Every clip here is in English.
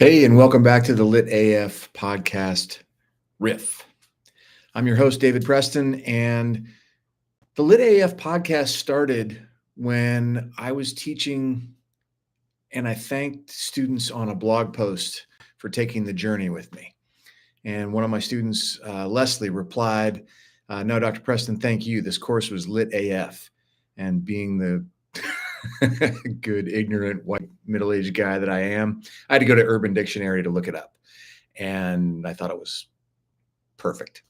Hey, and welcome back to the LIT AF podcast, Riff. I'm your host, David Preston, and the LIT AF podcast started when I was teaching, and I thanked students on a blog post for taking the journey with me. And one of my students, Leslie, replied, no, Dr. Preston, thank you. This course was LIT AF. And being the good, ignorant, white, middle-aged guy that I am, I had to go to Urban Dictionary to look it up. And I thought it was perfect.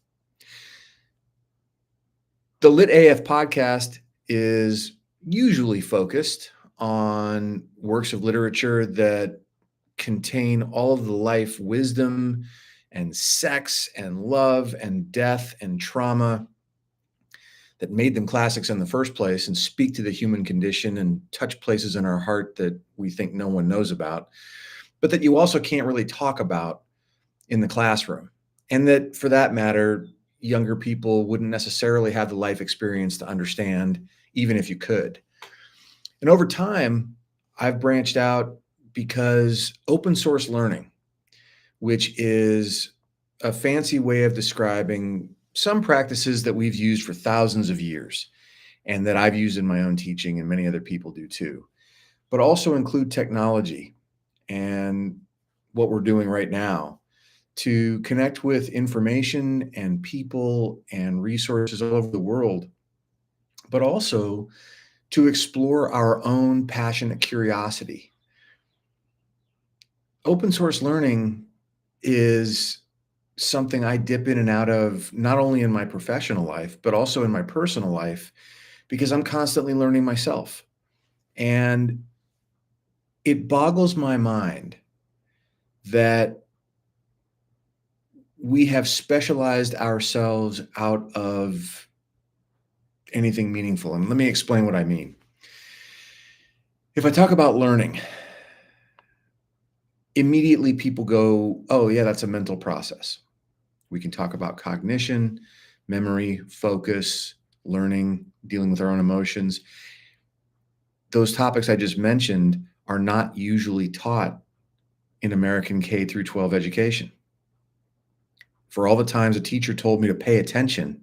The LIT AF podcast is usually focused on works of literature that contain all of the life wisdom and sex and love and death and trauma that made them classics in the first place and speak to the human condition and touch places in our heart that we think no one knows about, but that you also can't really talk about in the classroom. And that, for that matter, younger people wouldn't necessarily have the life experience to understand, even if you could. And over time, I've branched out because open source learning, which is a fancy way of describing some practices that we've used for thousands of years and that I've used in my own teaching, and many other people do too, but also include technology and what we're doing right now to connect with information and people and resources all over the world, but also to explore our own passionate curiosity. Open source learning is something I dip in and out of, not only in my professional life, but also in my personal life, because I'm constantly learning myself. And it boggles my mind that we have specialized ourselves out of anything meaningful. And let me explain what I mean. If I talk about learning, immediately people go, oh yeah, that's a mental process. We can talk about cognition, memory, focus, learning, dealing with our own emotions. Those topics I just mentioned are not usually taught in American K through 12 education. For all the times a teacher told me to pay attention,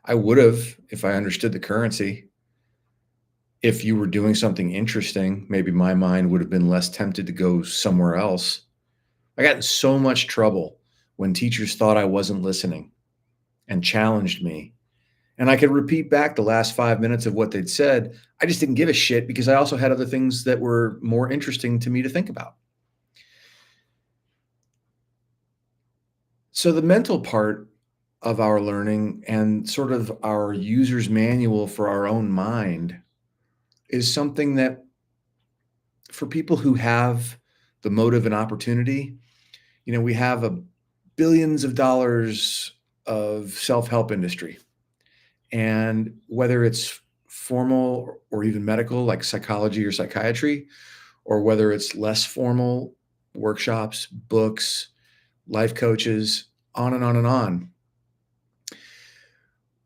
I would have if I understood the currency. If you were doing something interesting, maybe my mind would have been less tempted to go somewhere else. I got in so much trouble when teachers thought I wasn't listening and challenged me. And I could repeat back the last 5 minutes of what they'd said. I just didn't give a shit because I also had other things that were more interesting to me to think about. So the mental part of our learning and sort of our user's manual for our own mind is something that, for people who have the motive and opportunity, we have billions of dollars of self-help industry. And whether it's formal or even medical, like psychology or psychiatry, or whether it's less formal workshops, books, life coaches, on and on and on,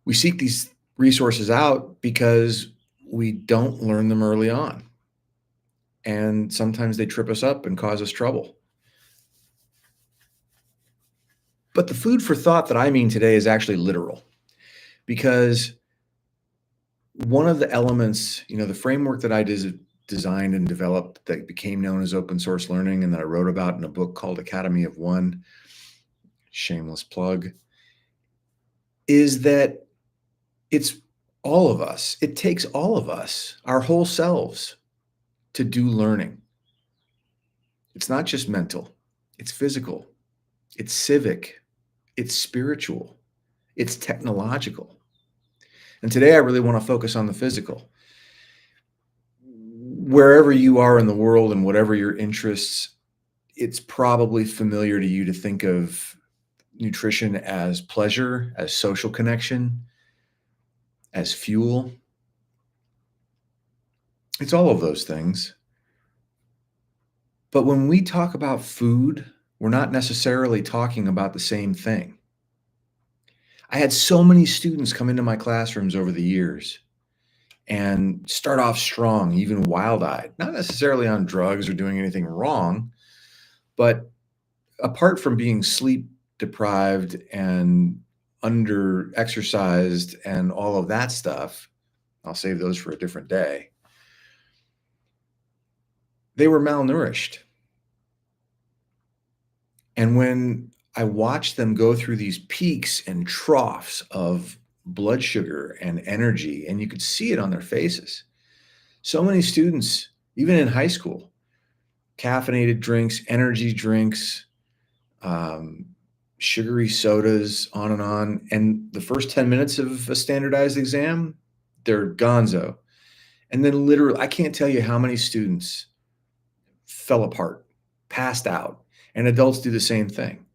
we seek these resources out because we don't learn them early on. And sometimes they trip us up and cause us trouble. But the food for thought that I mean today is actually literal, because one of the elements, the framework that I designed and developed that became known as open source learning and that I wrote about in a book called Academy of One, shameless plug, is that it's all of us. It takes all of us, our whole selves, to do learning. It's not just mental, it's physical, it's civic, it's spiritual, it's technological. And today I really want to focus on the physical. Wherever you are in the world and whatever your interests, it's probably familiar to you to think of nutrition as pleasure, as social connection, as fuel. It's all of those things. But when we talk about food, we're not necessarily talking about the same thing. I had so many students come into my classrooms over the years and start off strong, even wild-eyed, not necessarily on drugs or doing anything wrong, But apart from being sleep deprived and under exercised and all of that stuff, I'll save those for a different day. They were malnourished. And when I watched them go through these peaks and troughs of blood sugar and energy, and you could see it on their faces. So many students, even in high school, caffeinated drinks, energy drinks, um, sugary sodas, on and on. And the first 10 minutes of a standardized exam, they're gonzo. And then literally, I can't tell you how many students fell apart, passed out, and adults do the same thing.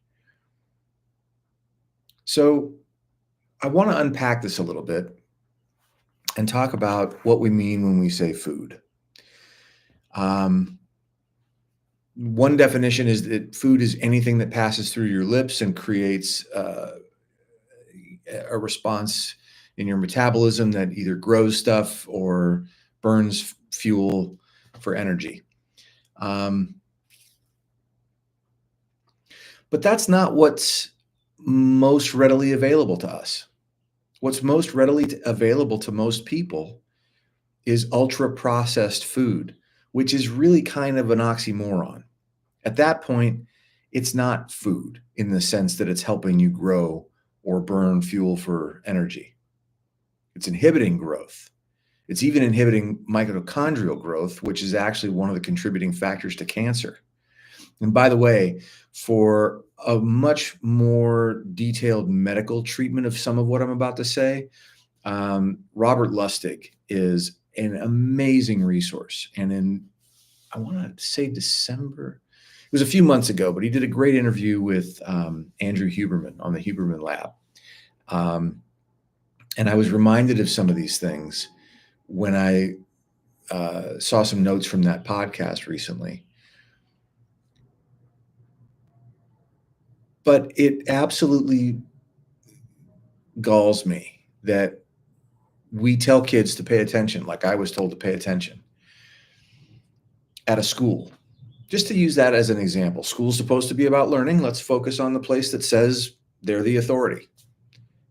So I want to unpack this a little bit and talk about what we mean when we say food. One definition is that food is anything that passes through your lips and creates a response in your metabolism that either grows stuff or burns fuel for energy. But that's not what's most readily available to us. What's most readily available to most people is ultra-processed food, which is really kind of an oxymoron. At that point, it's not food in the sense that it's helping you grow or burn fuel for energy. It's inhibiting growth. It's even inhibiting mitochondrial growth, which is actually one of the contributing factors to cancer. And by the way, for a much more detailed medical treatment of some of what I'm about to say, Robert Lustig is an amazing resource. And I want to say December, it was a few months ago, but he did a great interview with Andrew Huberman on the Huberman Lab. And I was reminded of some of these things when I saw some notes from that podcast recently. But it absolutely galls me that we tell kids to pay attention, like I was told to pay attention at a school. Just to use that as an example, school's supposed to be about learning. Let's focus on the place that says they're the authority.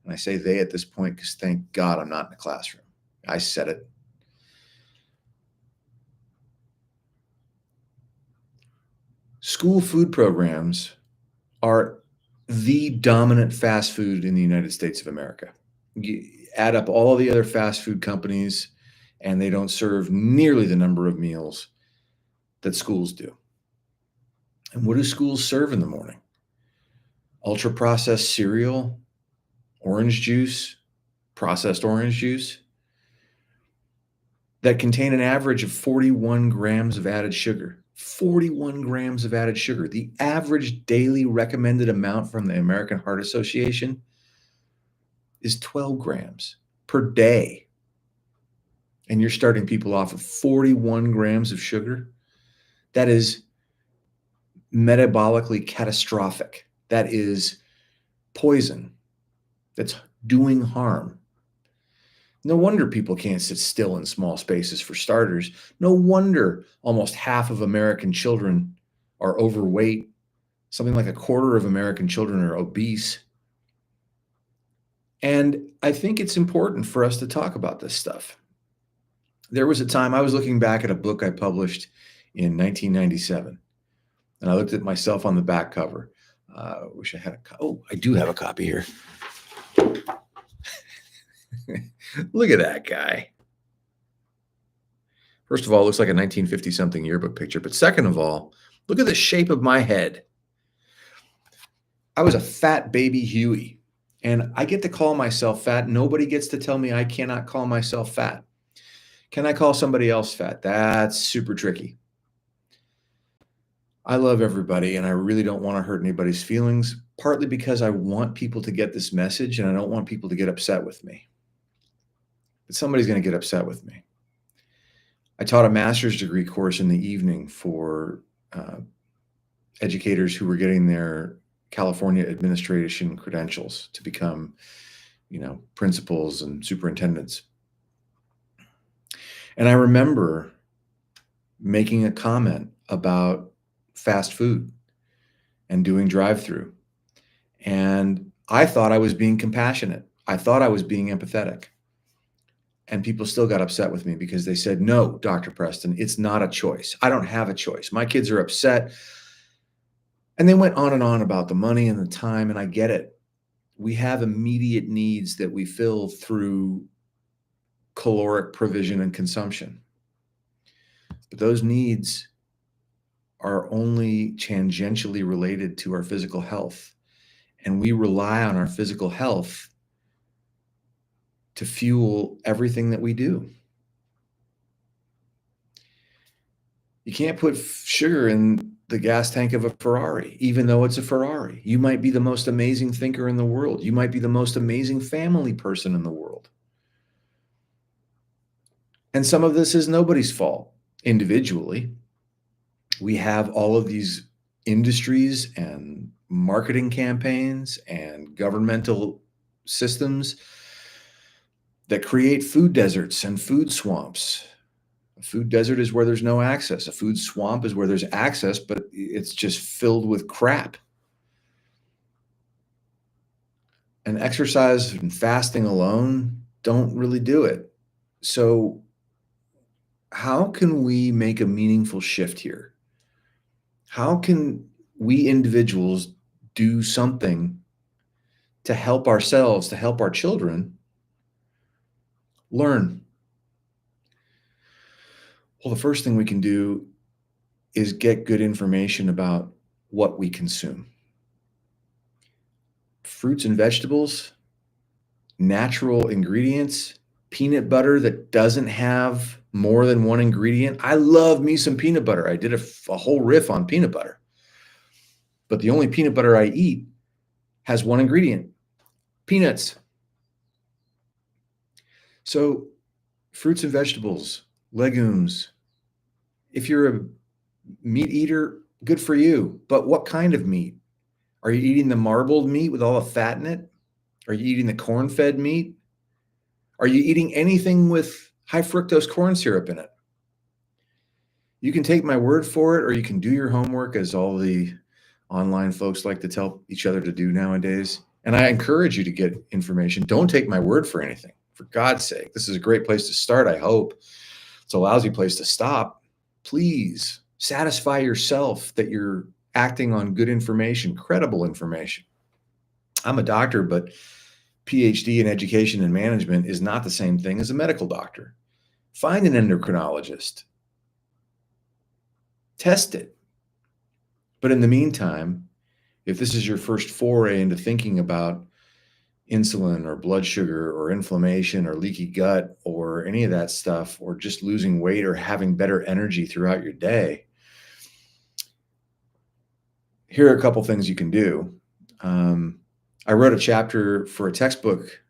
And I say they at this point because thank God I'm not in the classroom. I said it. School food programs are the dominant fast food in the United States of America. You add up all the other fast food companies, and they don't serve nearly the number of meals that schools do. And what do schools serve in the morning? Ultra-processed cereal, orange juice, processed orange juice that contain an average of 41 grams of added sugar. 41 grams of added sugar. The average daily recommended amount from the American Heart Association is 12 grams per day. And you're starting people off with 41 grams of sugar. That is metabolically catastrophic. That is poison. That's doing harm. No wonder people can't sit still in small spaces for starters. No wonder almost half of American children are overweight. Something like a quarter of American children are obese. And I think it's important for us to talk about this stuff. There was a time I was looking back at a book I published in 1997, and I looked at myself on the back cover. Wish I had I do have a copy here. Look at that guy. First of all, it looks like a 1950-something yearbook picture. But second of all, look at the shape of my head. I was a fat baby Huey, and I get to call myself fat. Nobody gets to tell me I cannot call myself fat. Can I call somebody else fat? That's super tricky. I love everybody, and I really don't want to hurt anybody's feelings, partly because I want people to get this message, and I don't want people to get upset with me. But somebody's going to get upset with me. I taught a master's degree course in the evening for educators who were getting their California administration credentials to become, principals and superintendents. And I remember making a comment about fast food and doing drive-through. And I thought I was being compassionate. I thought I was being empathetic. And people still got upset with me because they said, no, Dr. Preston, it's not a choice. I don't have a choice. My kids are upset. And they went on and on about the money and the time, and I get it. We have immediate needs that we fill through caloric provision and consumption. But those needs are only tangentially related to our physical health. And we rely on our physical health to fuel everything that we do. You can't put sugar in the gas tank of a Ferrari, even though it's a Ferrari. You might be the most amazing thinker in the world. You might be the most amazing family person in the world. And some of this is nobody's fault individually. We have all of these industries and marketing campaigns and governmental systems that create food deserts and food swamps. A food desert is where there's no access. A food swamp is where there's access, but it's just filled with crap. And exercise and fasting alone don't really do it. So how can we make a meaningful shift here? How can we individuals do something to help ourselves, to help our children learn? Well, the first thing we can do is get good information about what we consume. Fruits and vegetables, natural ingredients, peanut butter that doesn't have more than one ingredient. I love me some peanut butter. I did a whole riff on peanut butter. But the only peanut butter I eat has one ingredient, peanuts. So fruits and vegetables, legumes. If you're a meat eater, good for you. But what kind of meat? Are you eating the marbled meat with all the fat in it? Are you eating the corn-fed meat? Are you eating anything with high fructose corn syrup in it? You can take my word for it, or you can do your homework, as all the online folks like to tell each other to do nowadays. And I encourage you to get information. Don't take my word for anything. For God's sake, this is a great place to start, I hope. It's a lousy place to stop. Please satisfy yourself that you're acting on good information, credible information. I'm a doctor, but PhD in education and management is not the same thing as a medical doctor. Find an endocrinologist. Test it. But in the meantime, if this is your first foray into thinking about insulin or blood sugar or inflammation or leaky gut or any of that stuff, or just losing weight or having better energy throughout your day, here are a couple things you can do. I wrote a chapter for a textbook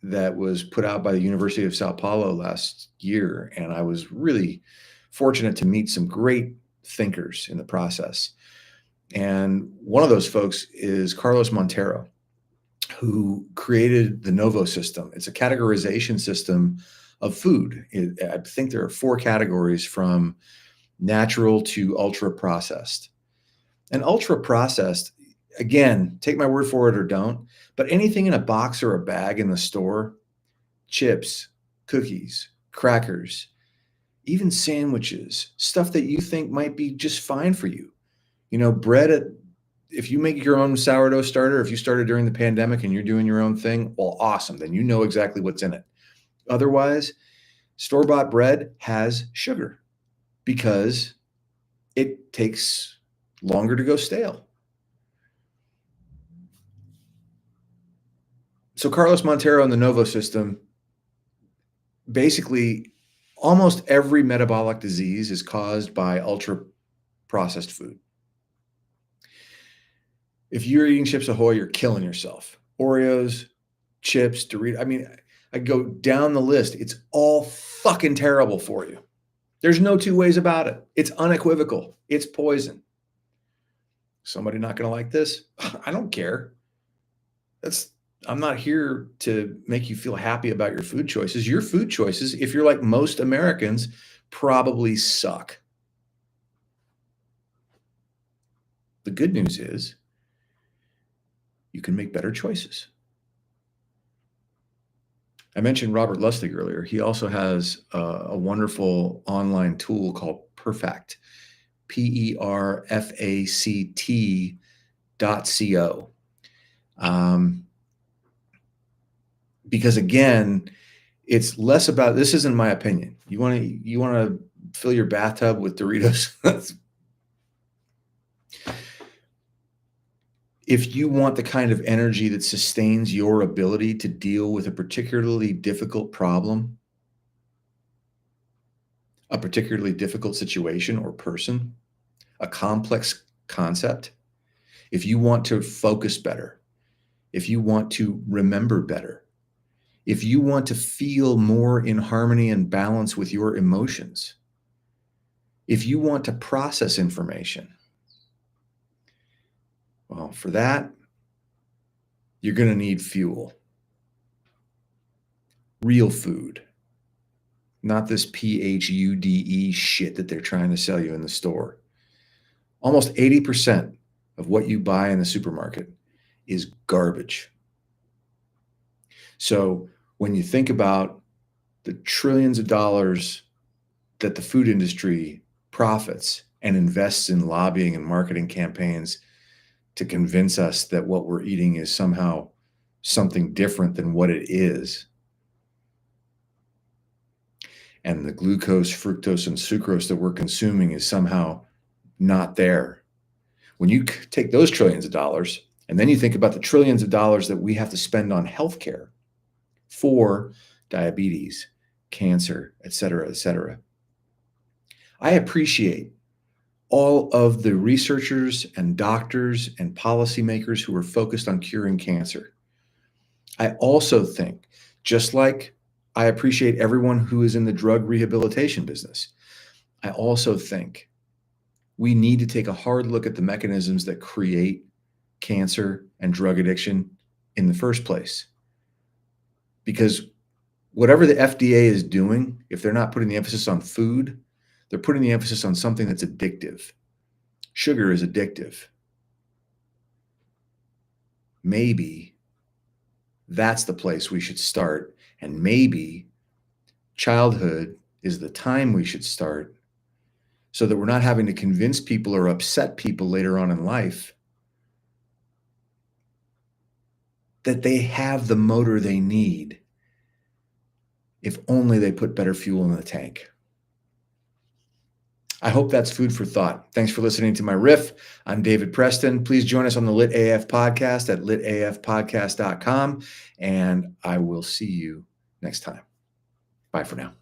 that was put out by the University of Sao Paulo last year, and I was really fortunate to meet some great thinkers in the process. And one of those folks is Carlos Montero, who created the Novo system. It's a categorization system of food. I think there are 4 categories, from natural to ultra processed. And ultra processed, again, take my word for it or don't, but anything in a box or a bag in the store, chips, cookies, crackers, even sandwiches, stuff that you think might be just fine for you. You know, bread, if you make your own sourdough starter, if you started during the pandemic and you're doing your own thing, well, awesome. Then you know exactly what's in it. Otherwise, store-bought bread has sugar because it takes longer to go stale. So Carlos Montero and the Novo system, basically almost every metabolic disease is caused by ultra processed food. If you're eating Chips Ahoy, you're killing yourself. Oreos, chips, Doritos. I mean, I go down the list. It's all fucking terrible for you. There's no two ways about it. It's unequivocal. It's poison. Somebody not going to like this? I don't care. I'm not here to make you feel happy about your food choices. Your food choices, if you're like most Americans, probably suck. The good news is you can make better choices. I mentioned Robert Lustig earlier. He also has a wonderful online tool called Perfect, PERFACT.co. Because again, it's less about, this isn't my opinion. You want to fill your bathtub with Doritos. If you want the kind of energy that sustains your ability to deal with a particularly difficult problem, a particularly difficult situation or person, a complex concept, if you want to focus better, if you want to remember better, if you want to feel more in harmony and balance with your emotions, if you want to process information, well, for that, you're going to need fuel. Real food, not this PHUDE shit that they're trying to sell you in the store. Almost 80% of what you buy in the supermarket is garbage. So when you think about the trillions of dollars that the food industry profits and invests in lobbying and marketing campaigns to convince us that what we're eating is somehow something different than what it is, and the glucose, fructose, and sucrose that we're consuming is somehow not there. When you take those trillions of dollars, and then you think about the trillions of dollars that we have to spend on healthcare for diabetes, cancer, et cetera, et cetera. I appreciate all of the researchers and doctors and policymakers who are focused on curing cancer. I also think, just like I appreciate everyone who is in the drug rehabilitation business, I also think we need to take a hard look at the mechanisms that create cancer and drug addiction in the first place. Because whatever the FDA is doing, if they're not putting the emphasis on food, they're putting the emphasis on something that's addictive. Sugar is addictive. Maybe that's the place we should start. And maybe childhood is the time we should start, so that we're not having to convince people or upset people later on in life that they have the motor they need if only they put better fuel in the tank. I hope that's food for thought. Thanks for listening to my riff. I'm David Preston. Please join us on the LIT AF podcast at litafpodcast.com, and I will see you next time. Bye for now.